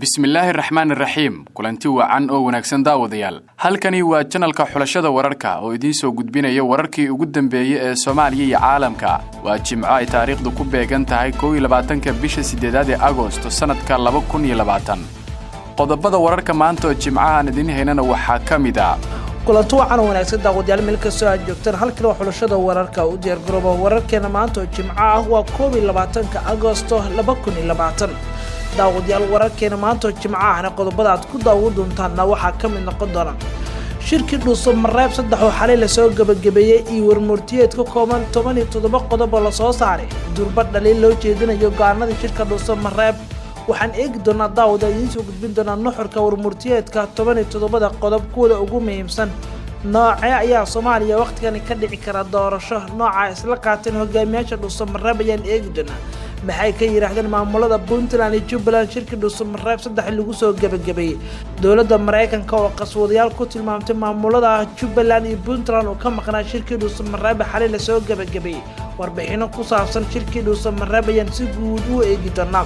bismillaahi raxmaani raxiim kulanti wacan oo wanaagsan daawadayaal halkani waa channelka xulashada wararka oo idiin soo gudbinaya wararkii ugu dambeeyay ee Soomaaliya iyo caalamka waa Jimco ay taariikhdu ku beegan tahay 21 bisha 8 ee Agoosto sanadka 2020 qodobada wararka maanta oo Jimcahan idin heynana waxaa kamid ah kulanti wacan oo wanaagsan daawadayaal meel kasta aad joogtaan halkan waa xulashada wararka u diyaar garooba wararkeena maanta oo Jimco ah waa 21 Agoosto 2020 daawadayaal wararkeena maanta Jimco ah qodobada aad ku daawan doontaan waxa kamid noqon doona shirkii dhuuso mareeb 3 oo xalay la soo gabagabeeyay iyo warmurtiyeed ka kooban 17 qodob oo la soo saaray durba dhaliil loo jeedinayo go'aanada shirka dhuuso mareeb waxaan eegi doonaa daawada idin soo gudbin doonaa nuxurka warmurtiyeedka 17 qodob kuwada ugu muhiimsan nooca ayaa Soomaaliya waqtigan ka dhici kara doorasho nooca isla qaateen hogaamiyaasha dhuuso mareeb ayaan eegi doonaa maxay ka yiraahdeen maamulada Puntland iyo Jubaland shirkii dhuuso mareeb 3 lagu soo gabagabeeyay dawladda Mareykanka oo qaswadayaal ku tilmaamtay maamulada Jubaland iyo Puntland oo ka maqnaa shirkii dhuuso mareeb xalay la soo gabagabeeyay warbixino ku saabsan shirkii dhuuso mareeb ayaan si guud u eegi doonaa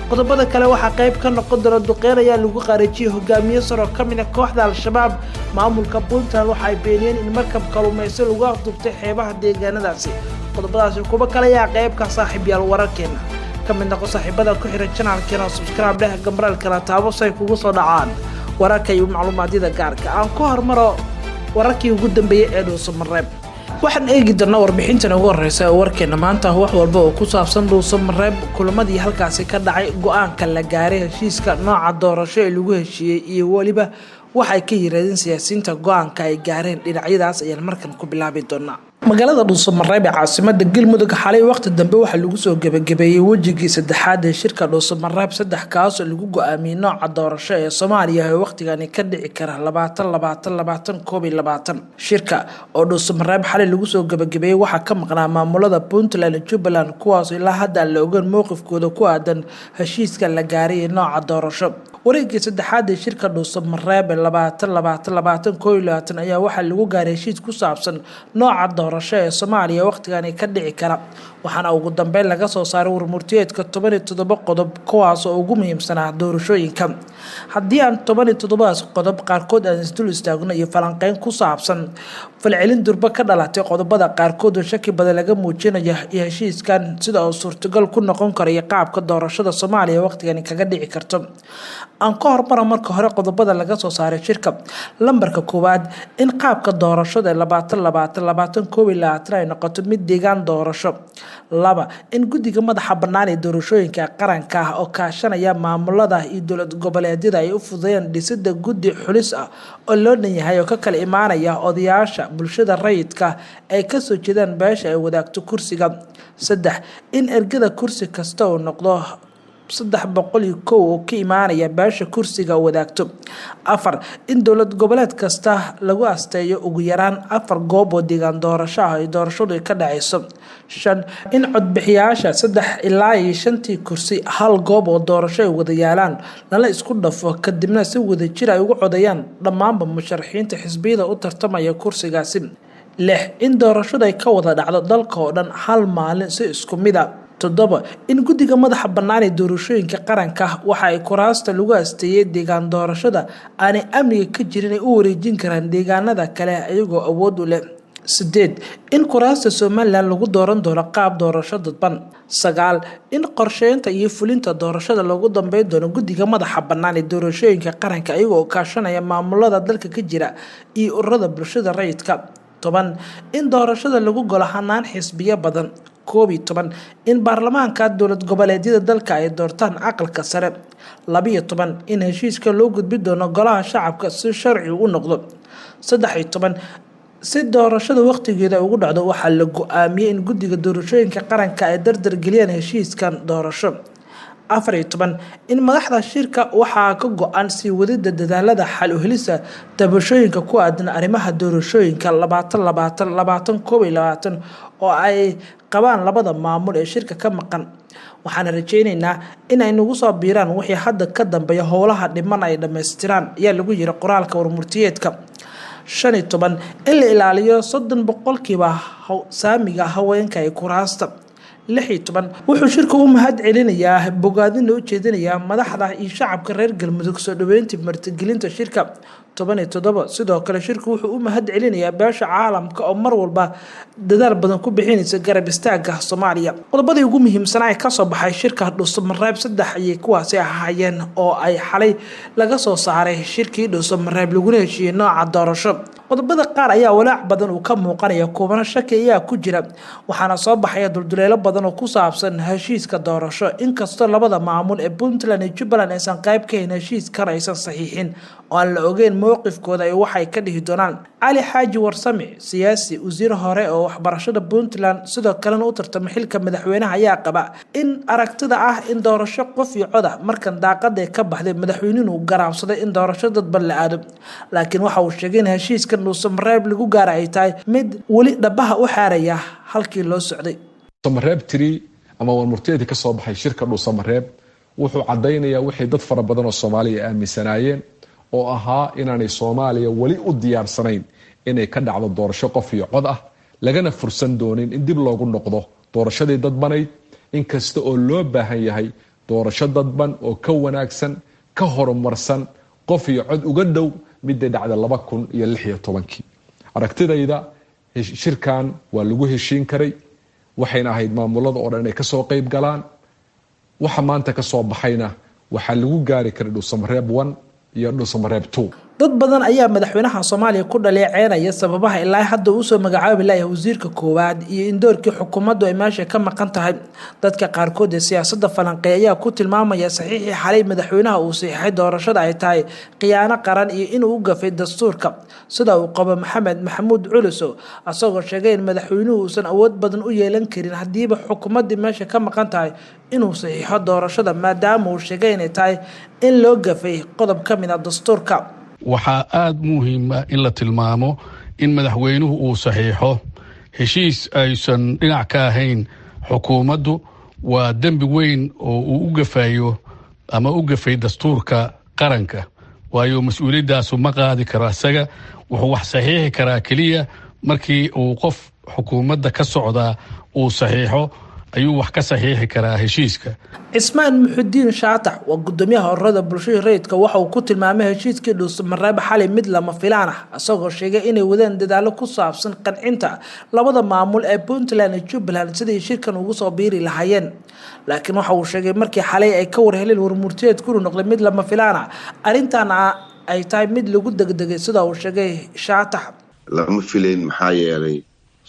qodobada kale waxa qayb ka noqon doona duqeyn ayaa lagu qareejiyay hogaamiye sare ka mid ah kooxda al-shabaab maamulka Puntland waxa ay beeniyeen in markab kalluumaysi lagu afduubtay xeebaha deegaanadaasi qodobadaasi kuba kale ayaa qayb ka saaxiibayaal wararkeena kamid noqon saaxiibada ku xiran channelkeena subscribe leh gambaralkana taabo say kugu soo dhacaan wararka iyo macluumaadada gaarka aan ku hormaro wararkii ugu dambeeyay ee dhuuso mareeb waxaan eegi doonaa warbixintan ugu horeysa ee warkeena maanta wax walba oo ku saabsan dhuuso mareeb kulamadii halkaasi ka dhacay go'aanka la gaaray heshiiska nooca doorasho ee lagu heshiiyay iyo waliba waxay ka yiraahdeen siyaasiyiinta go'aanka ay gaareen dhinacyadaas ayaan markan ku bilaabi doonaa magaalada dhuuso mareeb ee caasimadda Galmudug xalay waqti dambe waxa lagu soo gabagabeeyay wajigii saddexaad ee shirka dhuuso mareeb 3 kaas oo lagu go'aamiyay nooca doorasho ee Soomaaliya ee waqtigan ka dhici kara 2020 shirka oo dhuuso mareeb xalay lagu soo gabagabeeyay waxa ka maqnaa maamulada Puntland iyo Jubaland kuwaas ilaa hadda la ogaan mowqifkooda ku aadan heshiiska la gaaray nooca doorasho wareegii saddexaad ee shirka dhuuso mareeb 2020 ayaa waxa lagu gaaray heshiis ku saabsan nooca doorasho ee Soomaaliya waqtigan ka dhici kara waxaana ugu dambeyn laga soo saaray warmurtiyeedka 17 qodob kuwaas oo ugu muhiimsanaa doorashooyinka haddii aan 17 qodob qaarkood aan isdul istaagno iyo falanqeyn ku saabsan falcelin durba ka dhalatay qodobada qaarkood oo shaki badan laga muujinayo heshiiskan sida oo suurtagal ku noqon kara qaabka doorashada Soomaaliya waqtigan kaga dhici karto aan ka hormaro marka hore qodobada laga soo saaray shirka lambarka koowaad in qaabka doorashada 2020 ay noqoto mid deegaan doorasho 2 in guddiga madaxa bannaan ee doorashooyinka qaranka ah oo kaashanaya maamulada iyo dowlad goboleedyada ay u fududeeyaan dhisidda guddi xulis ah oo loo dhan yahay oo ka kala imaanaya odayaasha bulshada rayidka ay ka soo jeedaan beesha ay wadaagto kursiga 3 in ergada kursi kasta oo noqdo 301 oo ka imaanaya beesha kursiga wadaagto 4 in dowlad goboleed kasta lagu asteeyo ugu yaraan 4 goob oo deegaan doorasho ah ay doorashadu ka dhacayso 5 in codbixiyaasha 3 ilaa 5 kursi hal goob oo doorasho ay wada yaalaan lana isku dhafo kadibna si wada jir ay ugu codayaan dhammaanba musharaxiinta xisbiyada u tartamaya kursigaasi 6 in doorashadu ay ka wada dhacdo dalka oo dhan hal maalin si isku mid ah 7 in guddiga madaxa bannaan ee doorashooyinka qaranka waxa ay kuraasta lagu asteeyay deegaan doorashada aanay amniga ka jirin ay u wareejin karaan deegaanada kale ayagoo awood u leh 8 in kuraasta Somaliland lagu dooran doono qaab doorasho dadban 9 in qorsheynta iyo fulinta doorashada lagu dambeyn doono guddiga madaxa bannaan ee doorashooyinka qaranka ayagoo kaashanaya maamulada dalka ka jira iyo ururada bulshada rayidka 10 in doorashada lagu galo hanaan xisbiyo badan 11 in baarlamaanka dowlad goboleedyada dalka ay doortaan aqalka sare 12 in heshiiska loo gudbi doono golaha shacabka si sharci u noqdo 13 si doorashada waqtigeeda ugu dhacdo waxa la go'aamiyay in guddiga doorashooyinka qaranka ay dardar geliyaan heshiiskan doorasho 14 in madaxda shirka waxa ka go'an si wadida dadaalada xal u helisa tabashooyinka ku aadan arrimaha doorashooyinka 2020 oo ay qabaan labada maamul ee shirka ka maqan waxaan rajaynaynaa in ay nagu soo biiraan wixii hadda ka dambeeya howlaha dhiman ay dhameystiraan ayaa lagu yiri qoraalka warmurtiyeedka 15 in la ilaaliyo 30% saamiga haweenka ee kuraasta 16 wuxuu shirku u mahad celinayaa bogaadin loo jeedinayaa madaxda iyo shacabka reer Galmudug soo dhaweyntii martigelinta shirka 17 sidoo kale shirku wuxuu u mahad celinayaa beesha caalamka oo mar walba dadaal badan ku bixinaysa garab istaaga Soomaaliya qodobadii ugu muhiimsan ay ka soo baxay shirka Dhuusamareeb 3 ayay kuwaasi ahaayeen oo ay xalay laga soo saaray shirkii Dhuusamareeb laguna heshiiyay nooca doorasho qodobada qaar ayaa walaac badan uu ka muuqanaya kuwana shaki ayaa ku jira waxaana soo baxaya dulduleelo badan oo ku saabsan heshiiska doorasho inkastoo labada maamul ee Puntland iyo Jubbaland aysan qayb ka ahayn heshiiskan aysan saxiixin oo aan la ogeyn mowqifkooda ay waxay ka dhihi doonaan Ali Xaaji Warsame siyaasi wasiir hore oo waxbarashada Puntland sidoo kalena u tartamay xilka madaxweynaha ayaa qaba in aragtida ah in doorasho qof iyo cod ah markan daaqada ka baxday madaxweynuhu garaabsaday in doorasho dadban la aado laakiin waxa uu sheegay in heshiiska Dhuusamareeb lagu gaaray ay tahay mid wali dhabaha u xaaraya halkii loo socday Dhuusamareeb 3 ama warmurtiyeedii ka soo baxay shirka Dhuusamareeb wuxuu cadeynayaa wixii dad fara badan oo Soomaaliya aaminsanaayeen oo ahaa inaanay Soomaaliya wali u diyaarsanayn inay ka dhacdo doorasho qof iyo cod ah lagana fursan doonin in dib loogu noqdo doorashadii dadbanayd inkasta oo loo baahan yahay doorasho dadban oo ka wanaagsan ka horumarsan qof iyo cod uga dhow midda dhacda 2016 aragtidayda shirkan waa lagu heshiin karay waxayna ahayd maamulada oo dhan inay ka soo qayb galaan waxa maanta ka soo baxayna waxa lagu gaari karay Dhuusamareeb 1 iyo Dhuusamareeb 2 dad badan ayaa madaxweynaha Soomaaliya ku dhaleeceynaya sababaha ilaa hadda uu soo magacaabi lahayd wasiirka koowaad iyo in doorkii xukuumaddu ay meesha ka maqan tahay dadka qaarkood ee siyaasadda falanqeeya ayaa ku tilmaamaya saxiixii xalay madaxweynaha uu saxiixay doorashada ay tahay khiyaano qaran iyo inuu u gafay dastuurka sida uu qabo Maxamed Maxamuud Culuso asagoo sheegay in madaxweynuhu uusan awood badan u yeelan karin hadiiba xukuumaddu meesha ka maqan tahay inuu saxiixo doorashada maadaama uu sheegay inay tahay in loo gafay qodob ka mid ah dastuurka waxaa aad muhiim ah in la tilmaamo in madaxweynuhu uu saxiixo heshiis aysan dhinac ka ahayn xukuumaddu waa dembi weyn oo uu u gafayo ama u gafay dastuurka qaranka waayo mas'uuliyadaasu ma qaadi karo isaga wuxuu wax saxiixi karaa keliya markii uu qof xukuumadda ka socdaa uu saxiixo ayuu wax ka saxiixi karaa heshiiska Ismaan Muxudiin Shaatax waa gudoomiyaha ururada bulshada rayidka waxa uu ku tilmaamay heshiiskii Dhuusamareeb xalay mid lama filaan ah asagoo sheegay inay wadaan dadaalo ku saabsan qancinta labada maamul ee Puntland iyo Jubbaland sidii shirkan ugu soo biiri lahaayeen laakiin waxa uu sheegay markii xalay ay ka warheleen warmurtiyeedku noqday mid lama filaan ah arintana ay tahay mid lagu degdegay sida uu sheegay Shaatax lama fileen maxaa yeelay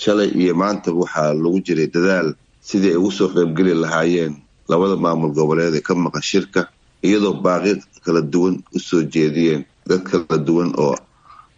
shalay iyo maanta waxa lagu jiray dadaal sidii ay ugu soo qaybgeli lahaayeen labada maamul goboleed ee ka maqan shirka iyadoo baaqi kala duwan u soo jeediyeen dad kala duwan oo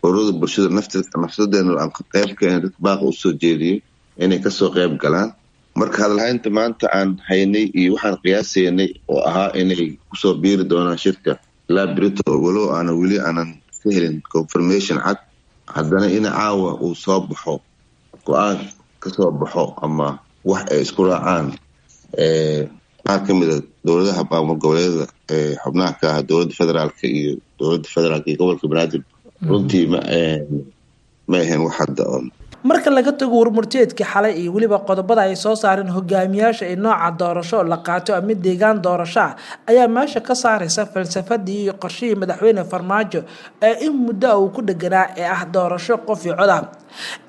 ururada bulshada naftadeena aan qayb ka ahayn dad baaqi u soo jeediyay inay ka soo qayb galaan marka hadalhaynta maanta aan haynay iyo waxaan qiyaasaynay oo ahaa inay ku soo biiri doonaan shirka ilaa Brito walow weli aanan ka helin confirmation cad haddana in caawa uu soo baxo go'aan ka soo baxo ama wax ay isku raacaan qaar ka mid ah dowladaha maamul goboleedka ee xubnaha ka ah dowladda federaalka iyo gobolka Banaadir runtii ma ahayn wax hadda marka laga tago warmurtiyeedkii xalay iyo waliba qodobada ay soo saareen hogaamiyaasha ee nooca doorasho la qaato ama deegaan doorasho ayaa meesha ka saaraysa falsafadii iyo qorshihii madaxweyne Farmaajo ee in muddo uu ku dhaganaa ee ah doorasho qof iyo cod ah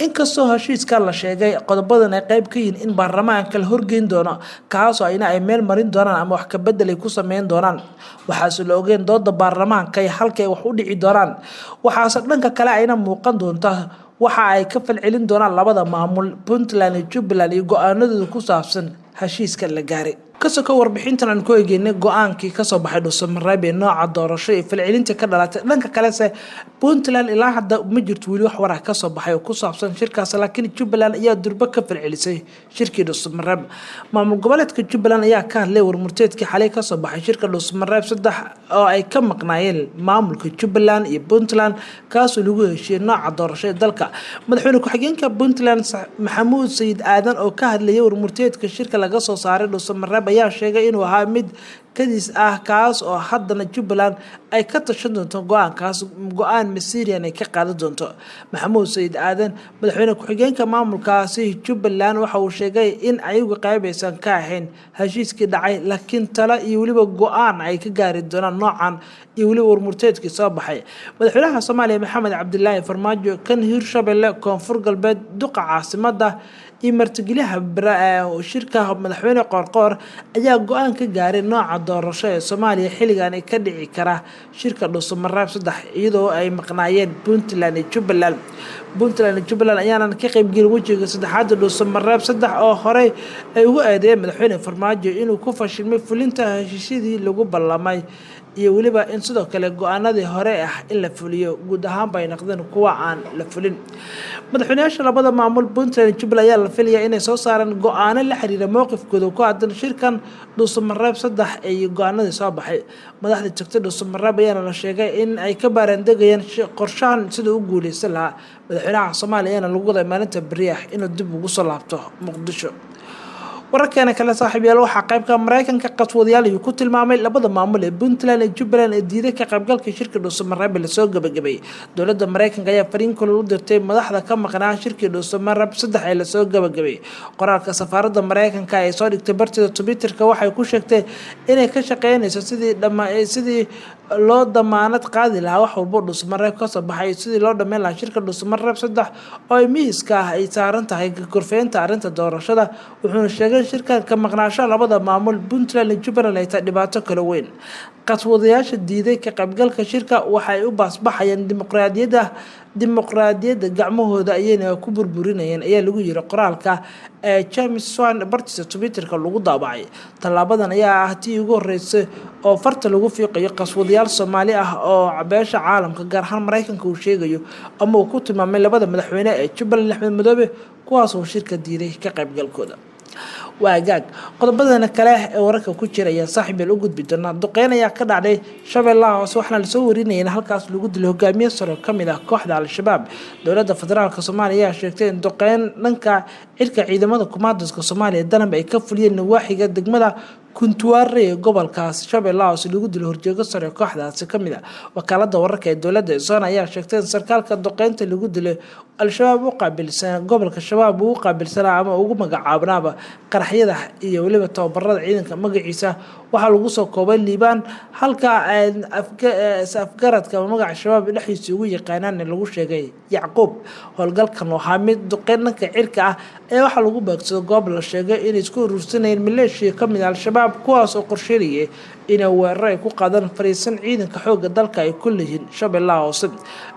inkastoo heshiiska la sheegay qodobadan ay qayb ka yihiin in baarlamaanka la horgeyn doono kaasoo ay meel marin doonaan ama wax ka bedel ku sameyn doonaan waxaas la ogeyn dooda baarlamaanka ay halkay wax u dhici doonaan waxaas dhanka kale ayna muuqan doontaa waxa ay ka falcelin doonaan labada maamul Puntland iyo Jubbaland iyo go'aanadooda ku saabsan heshiiska la gaaray kasoo warbixintan aan ku eegnay go'aankii ka soo baxay Dhuusamareeb ee nooca doorasho ee falcelinta ka dhalatay dhanka kale Puntland ilaa hadda ma jirto wali wax war ah ka soo baxay oo ku saabsan shirkaas laakiin Jubbaland ayaa durba ka falcelisay shirkii Dhuusamareeb maamul goboleedka Jubbaland ayaa ka hadlay warmurteedkii xalay ka soo baxay shirka Dhuusamareeb 3 oo ay ka maqnaayeen maamulka Jubbaland iyo Puntland kaas oo lagu heshiiyay nooca doorasho ee dalka madaxweyne ku-xigeenka Puntland Maxamuud Sayid Aadan oo ka hadlayay warmurteedka shirka laga soo saaray Dhuusamareeb ayaa sheegay inuu ahaa mid kadis ah kaas oo haddana Jubbaland ay ka tashan doonto go'aan masiiriyan ay ka qaadan doonto. Maxamuud Sayid Aadan madaxweyne ku-xigeenka maamulkaasi Jubbaland waxa uu sheegay in ayagu qaybaysan ka ahayn heshiiskii dhacay laakiin talo iyo waliba go'aan ay ka gaari doonaan noocan iyo waliba warmurteedkii soo baxay. Madaxweynaha Soomaaliya Maxamed Cabdilaahi Farmaajo kan Hirshabelle Koonfur Galbeed duqa caasimada iyo martigeliyaha shirka madaxweyne Qoorqoor ayaa go'aan ka gaaray nooca doorasho ee Soomaaliya xilligan ay ka dhici kara shirka Dhuusamareeb 3 iyadoo ay maqnaayeen Puntland iyo Jubbaland ayaanan ka qayb gelin wajiga saddexaad Dhuusamareeb 3 oo horey ay ugu eedeeyeen madaxweyne Farmaajo inuu ku fashilmay fulinta heshiisyadii lagu ballamay iyo waliba in sidoo kale go'aanadii hore ah in la fuliyo guud ahaan bay noqdeen kuwa aan la fulin. Madaxweynayaasha labada maamul Puntland iyo Jubbaland ayaa la filayaa inay soo saaraan go'aano la xiriira mowqifkooda ku aadan shirkan Dhuusamareeb 3 ee go'aanadii soo baxay. Madaxda tagtay Dhuusamareeb ayaa la sheegay in ay ka baarandegayaan qorshahan sida uu guuleysan lahaa. Madaxweynaha Soomaaliya ayaa lagu waday maalinta bariyaha inuu dib ugu soo laabto Muqdisho. wararkeena kale saaxiibayaal waxaa qaybka Mareykanka qaswadayaal iyo ku tilmaamay labada maamul ee Puntland iyo Jubbaland ee diiday ka qaybgalka shirka Dhuusamareeb la soo gabagabay. Dowladda Mareykanka ayaa fariin kale u dirtay madaxda ka maqnaa shirka Dhuusamareeb 3 ee la soo gabagabay. Qoraalka safaaradda Mareykanka ee soo dhigtay bartida Twitterka waxay ku sheegtay inay ka shaqeynayso sidii loo damaanad qaadi lahaa wax walba Dhuusamareeb ka soo baxay sidii loo dhameyn lahaa shirka Dhuusamareeb 3 oo ay miiska ay saaran tahay korfeynta arrinta doorashada. Wuxuuna sheegay shirkan ka maqnaasho labada maamul Puntland iyo Jubbaland ay tahay dhibaato kala weyn. qaswadayaasha diiday ka qaybgalka shirka waxay u baasbaxayaan dimuqraadiyadda gacmahooda ayayna ku burburinayeen ayaa lagu yiri qoraalka James Swan bartiisa Twitterka lagu daabacay. Talaabadan ayaa ah tii ugu horeysay oo farta lagu fiiqayo qaswadayaal Soomaali ah oo beesha caalamka gaar ahaan Mareykanka uu sheegayo ama uu ku tilmaamay labada madaxweyne ee Jubbaland Axmed Madoobe kuwaas oo shirka diiday ka qaybgalkooda. waagaag qodobadana kale ee wararka ku jiraya saaxiibel u gudbi doona duqeynaya ka dhacday Shabeellaha Hoose waxna la soo warinayeen halkaas lagu dilay hogaamiye sare kamid ah kooxda Al-Shabaab. Dowladda Federaalka Soomaaliya ayaa sheegtay in duqeyn dhanka cirka ciidamada kumaandoska Soomaaliya Danab ay ka fuliyeen waaxiga degmada Kuntuwaare ee gobolkaas Shabeellaha Hoose lagu dilay horjoogo sare kooxdaasi kamid ah. Wakaaladda wararka ee dowladda Soomaaliya ayaa sheegtay in sarkaalka duqeynta lagu dilay Al-Shabaab u qaabilsan gobolka Shabaab uu qaabilsan ama ugu magacaabnaaba qaraxyada iyo waliba tababarada ciidanka magaciisa waxa lagu soo koobay Liibaan halka afgaradka magaca Shabaab dhexdiisa ugu yaqaanaan lagu sheegay Yacquub. Howlgalkan waxaa mid duqeynka cirka ah ee waxa lagu baagsaday goob la sheegay in isku urursanayeen maleeshiya kamid Al-Shabaab kuwaas oo qorsheeyay inay weerar ay ku qaadaan fariisan ciidanka xoogga dalka ay ku leeyihiin Shabeellaha Hoose.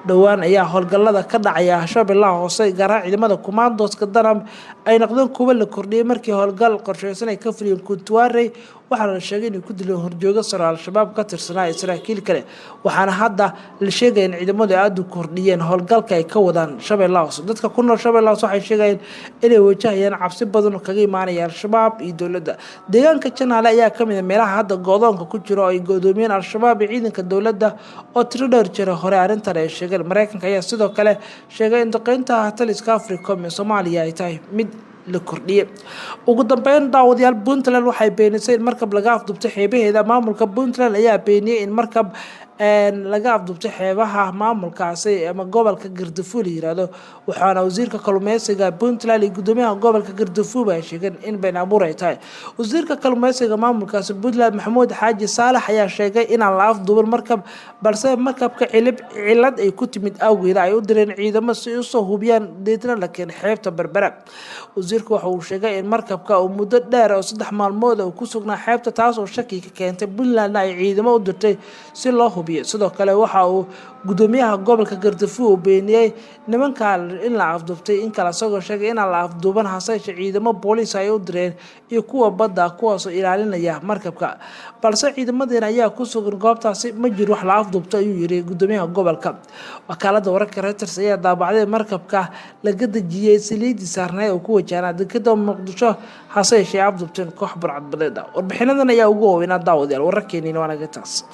Dhowaan ayaa howlgallada ka dhacaya Shabeellaha Hoose gaar ahaan ciidamada kumaandoska Danab ay noqdeen kuwo la kordhiyay markii howlgal qorsheysan ay ka fuliyeen Kuntuwaare waxaa la sheegay in ku dileen horjoogo sare Al-Shabaab ka tirsanaa Israa'iil kale. waxaana hadda la sheegay in ciidamadu aad u kordhiyeen howlgalka ay ka wadaan Shabeellaha Hoose. Dadka ku nool Shabeellaha Hoose waxay sheegayeen inay wajahayaan cabsi badan oo kaga imaanaya Al-Shabaab iyo dowladda. Deegaanka Janaale ayaa kamid ah meelaha hadda go'doonka ku jira oo ay go'doomiyeen Al-Shabaab iyo ciidanka dowladda oo tiro dheer jira hore arrintan ay sheegeen. Mareykanka ayaa sidoo kale sheegay in duqeynta taliska Africom ee Soomaaliya ay tahay mid la kordhiyay. ugu dambeyn daawadayaal Puntland waxay beenisay in markab laga afduubtay xeebaheeda. Maamulka Puntland ayaa beeniyay in markab laga afduubtay xeebaha maamulkaasi ama gobolka Gardafuul yiraahdo. waxaana wasiirka kalluumeysiga Puntland iyo gudoomiyaha gobolka Gardafuul ay sheegeen in been abuur ay tahay. wasiirka kalluumeysiga maamulkaasi Puntland Maxamuud Xaaji Saalax ayaa sheegay in aan la afduubin markab balse markabka cilad ay ku timid awgeed ay u direen ciidamo si ay u soo hubiyaan deedna la keenay xeebta Berbera. wasiirku waxa uu sheegay in markabka uu muddo dheer oo 3 maalmood uu ku sugnaa xeebta taas oo shaki ka keentay Puntland ay ciidamo u dirtay si loo sidoo kale waxa uu gudoomiyaha gobolka Gardafuul beeniyay nimanka in la afduubtay in kala soo sheegay in la afduuban haseeshe ciidamo booliis ay u direen iyo kuwa badda kuwaas oo ilaalinaya markabka balse ciidamadeena ayaa ku sugan goobtaasi ma jiro wax la afduubtay ayuu yiri gudoomiyaha gobolka. Wakaaladda wararka Reuters ayaa daabacday markabka laga dajiyay saliidii saarnay oo ku wajahnaa dekedda Muqdisho haseeshe afduubteen koox burcad badeed. Warbixinadan ayaa ugu weynaa daawadayaal wararkeena waana taas.